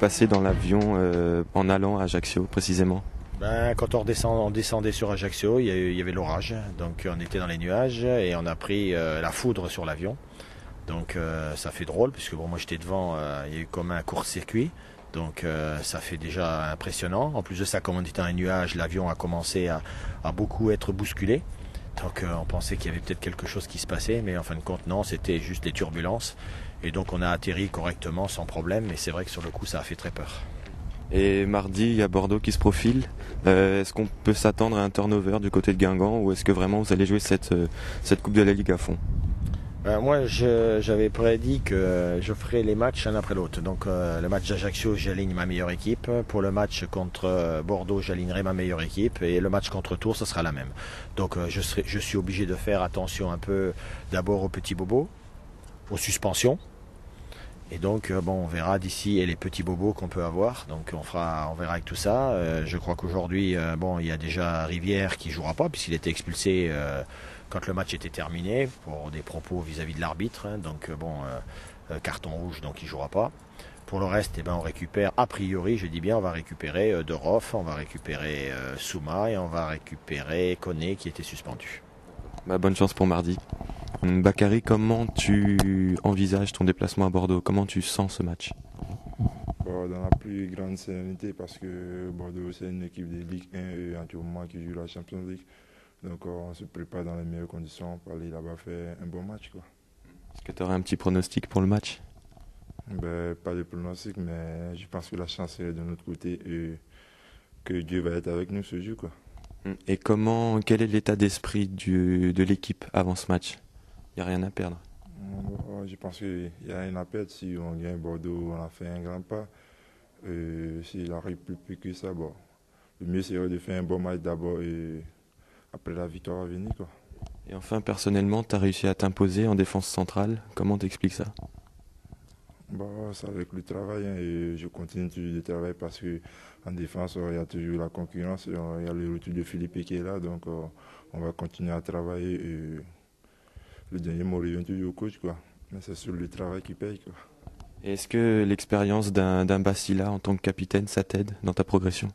passé dans l'avion en allant à Ajaccio précisément? Quand on descendait sur Ajaccio, il y avait l'orage, donc on était dans les nuages et on a pris la foudre sur l'avion. Donc ça fait drôle, puisque bon, moi j'étais devant, il y a eu comme un court-circuit, donc ça fait déjà impressionnant. En plus de ça, comme on était dans les nuages, l'avion a commencé à beaucoup être bousculé. Donc on pensait qu'il y avait peut-être quelque chose qui se passait, mais en fin de compte non, c'était juste des turbulences. Et donc on a atterri correctement, sans problème, mais c'est vrai que sur le coup ça a fait très peur. Et mardi, il y a Bordeaux qui se profile. Est-ce qu'on peut s'attendre à un turnover du côté de Guingamp ou est-ce que vraiment vous allez jouer cette Coupe de la Ligue à fond? Moi, j'avais prédit que je ferais les matchs un après l'autre. Donc, le match d'Ajaccio, j'aligne ma meilleure équipe. Pour le match contre Bordeaux, j'alignerai ma meilleure équipe. Et le match contre Tours, ce sera la même. Donc, je suis obligé de faire attention un peu d'abord aux petits bobos, aux suspensions. Et donc, on verra d'ici et les petits bobos qu'on peut avoir. Donc, on verra avec tout ça. Je crois qu'aujourd'hui, il y a déjà Rivière qui jouera pas puisqu'il était expulsé quand le match était terminé pour des propos vis-à-vis de l'arbitre. Donc, carton rouge, donc il jouera pas. Pour le reste, on récupère, a priori, je dis bien, on va récupérer Dorof, on va récupérer Souma et on va récupérer Koné qui était suspendu. Bonne chance pour mardi. Bakary, comment tu envisages ton déplacement à Bordeaux? Comment tu sens ce match? Dans la plus grande sérénité parce que Bordeaux c'est une équipe de Ligue 1 et actuellement qui joue la Champions League. Donc on se prépare dans les meilleures conditions pour aller là-bas faire un bon match, quoi. Est-ce que tu aurais un petit pronostic pour le match? Pas de pronostic, mais je pense que la chance est de notre côté et que Dieu va être avec nous ce jour, quoi. Et quel est l'état d'esprit de l'équipe avant ce match? Il n'y a rien à perdre. Je pense qu'il y a rien à perdre. Si on gagne Bordeaux, on a fait un grand pas. S'il arrive plus que ça, le mieux serait de faire un bon match d'abord et après la victoire va venir, quoi. Et enfin, personnellement, tu as réussi à t'imposer en défense centrale. Comment t'expliques ça? C'est avec le travail, hein, et je continue toujours de travailler parce qu'en défense, il y a toujours la concurrence. Il y a le retour de Philippe qui est là, donc on va continuer à travailler. Et le dernier mot revient toujours au coach, quoi. Mais c'est sur le travail qui paye, quoi. Et est-ce que l'expérience d'un Basila en tant que capitaine, ça t'aide dans ta progression?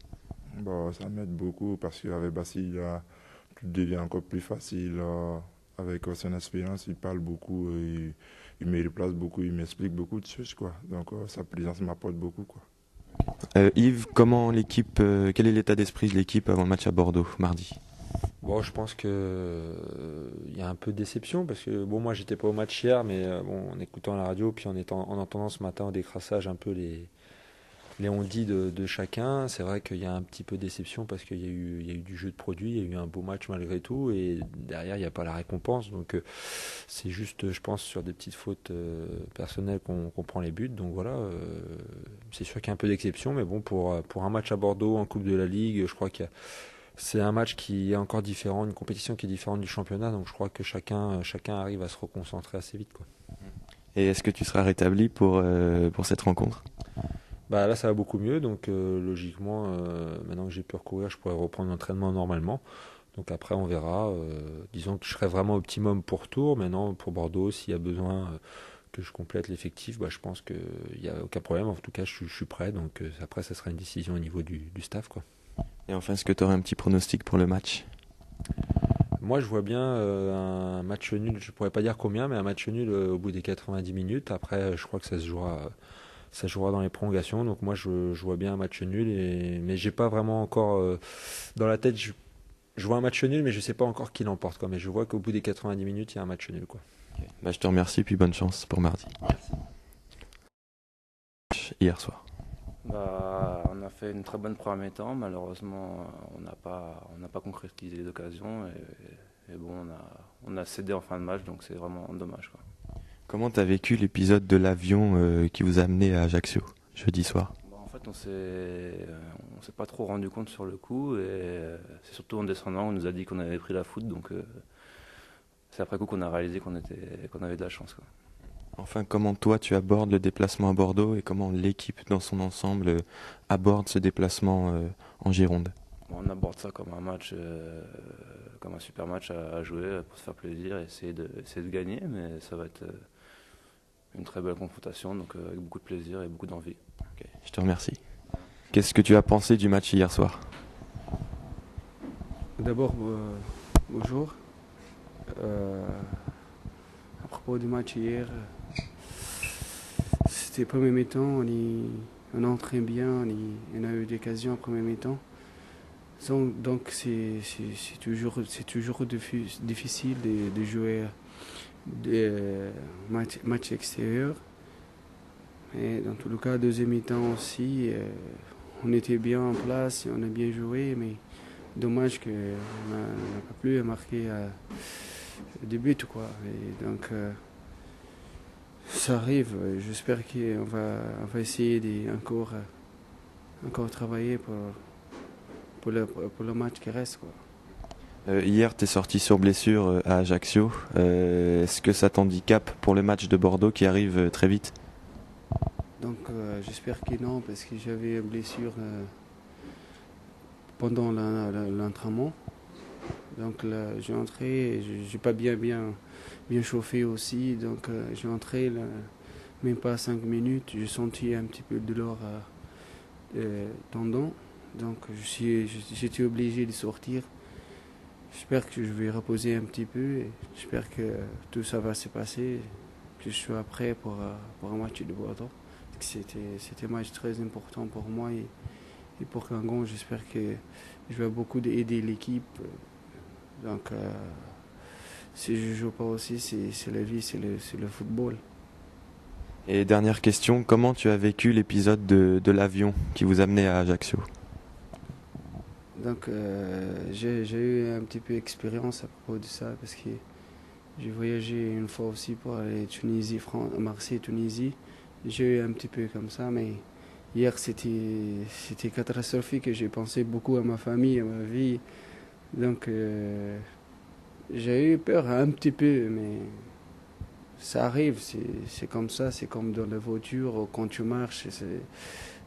Ça m'aide beaucoup parce qu'avec Basila, tout devient encore plus facile. Avec son expérience, il parle beaucoup, il me replace beaucoup, il m'explique beaucoup de choses, quoi. Donc sa présence m'apporte beaucoup, quoi. Yves, quel est l'état d'esprit de l'équipe avant le match à Bordeaux, mardi? Je pense que y a un peu de déception parce que moi j'étais pas au match hier, mais en écoutant la radio puis en entendant ce matin au décrassage un peu les on-dit de chacun, c'est vrai qu'il y a un petit peu de déception parce qu'il y a eu du jeu de produit, il y a eu un beau match malgré tout et derrière il n'y a pas la récompense, donc c'est juste, je pense, sur des petites fautes personnelles qu'on prend les buts, donc voilà, c'est sûr qu'il y a un peu d'exception, mais bon, pour un match à Bordeaux en Coupe de la Ligue, je crois c'est un match qui est encore différent, une compétition qui est différente du championnat, donc je crois que chacun arrive à se reconcentrer assez vite, quoi. Et est-ce que tu seras rétabli pour cette rencontre? Là ça va beaucoup mieux, donc logiquement maintenant que j'ai pu recourir, je pourrais reprendre l'entraînement normalement. Donc après on verra, disons que je serai vraiment optimum pour Tours, maintenant pour Bordeaux s'il y a besoin que je complète l'effectif, je pense qu'il n'y a aucun problème, en tout cas je suis prêt, donc après ça sera une décision au niveau du staff, quoi. Et enfin, est-ce que tu aurais un petit pronostic pour le match? Moi je vois bien un match nul, je pourrais pas dire combien, mais un match nul au bout des 90 minutes, après je crois que ça se jouera dans les prolongations, donc moi je vois bien un match nul, mais j'ai pas vraiment encore dans la tête, je vois un match nul, mais je sais pas encore qui l'emporte, quoi. Mais je vois qu'au bout des 90 minutes il y a un match nul, quoi. Okay. Je te remercie puis bonne chance pour mardi. Merci. Hier soir. On a fait une très bonne première mi-temps, malheureusement on n'a pas concrétisé les occasions et on a cédé en fin de match, donc c'est vraiment dommage, quoi. Comment tu as vécu l'épisode de l'avion qui vous a amené à Ajaccio jeudi soir? En fait, on s'est pas trop rendu compte sur le coup et c'est surtout en descendant on nous a dit qu'on avait pris la foudre, donc c'est après coup qu'on a réalisé qu'on avait de la chance, quoi. Enfin, comment toi tu abordes le déplacement à Bordeaux et comment l'équipe dans son ensemble aborde ce déplacement en Gironde? On aborde ça comme un match, comme un super match à jouer pour se faire plaisir et essayer de gagner, mais ça va être une très belle confrontation, donc avec beaucoup de plaisir et beaucoup d'envie. Ok, je te remercie. Qu'est-ce que tu as pensé du match hier soir? D'abord, bonjour. À propos du match hier, c'était premier mi-temps, on entrait bien, on a eu des occasions en premier mi-temps. Donc c'est toujours difficile de jouer des matchs extérieurs. Et dans tout le cas, deuxième mi-temps aussi, on était bien en place, on a bien joué, mais dommage qu'on n'a pas pu marquer des buts, quoi. Et donc ça arrive. J'espère qu'on va essayer encore travailler pour le match qui reste, quoi. Hier, tu es sorti sur blessure à Ajaccio. Est-ce que ça t'handicape pour le match de Bordeaux qui arrive très vite? Donc j'espère que non, parce que j'avais une blessure pendant l'entraînement. Donc là, j'ai entré, j'ai pas bien chauffé aussi. Donc j'ai entré, là, même pas 5 minutes, j'ai senti un petit peu de douleur tendon. Donc j'étais obligé de sortir. J'espère que je vais reposer un petit peu. Et j'espère que tout ça va se passer, que je sois prêt pour un match de Bordeaux. C'était un match très important pour moi et pour Guingamp. J'espère que je vais beaucoup aider l'équipe. Donc, si je ne joue pas aussi, c'est la vie, c'est le football. Et dernière question, comment tu as vécu l'épisode de l'avion qui vous amenait à Ajaccio? Donc, j'ai eu un petit peu d'expérience à propos de ça parce que j'ai voyagé une fois aussi pour aller Marseille, Tunisie. J'ai eu un petit peu comme ça, mais hier c'était catastrophique. J'ai pensé beaucoup à ma famille, à ma vie. Donc j'ai eu peur un petit peu, mais ça arrive, c'est comme ça, c'est comme dans la voiture, quand tu marches,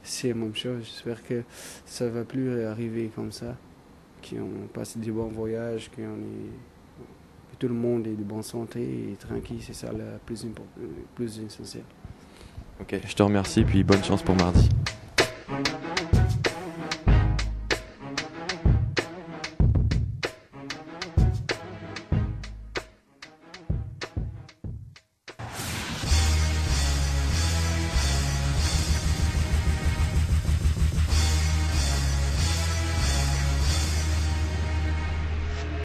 c'est la même chose. J'espère que ça ne va plus arriver comme ça, qu'on passe des bons voyages, que tout le monde est de bonne santé et tranquille, c'est ça le plus essentiel. Ok, je te remercie, puis bonne chance pour mardi.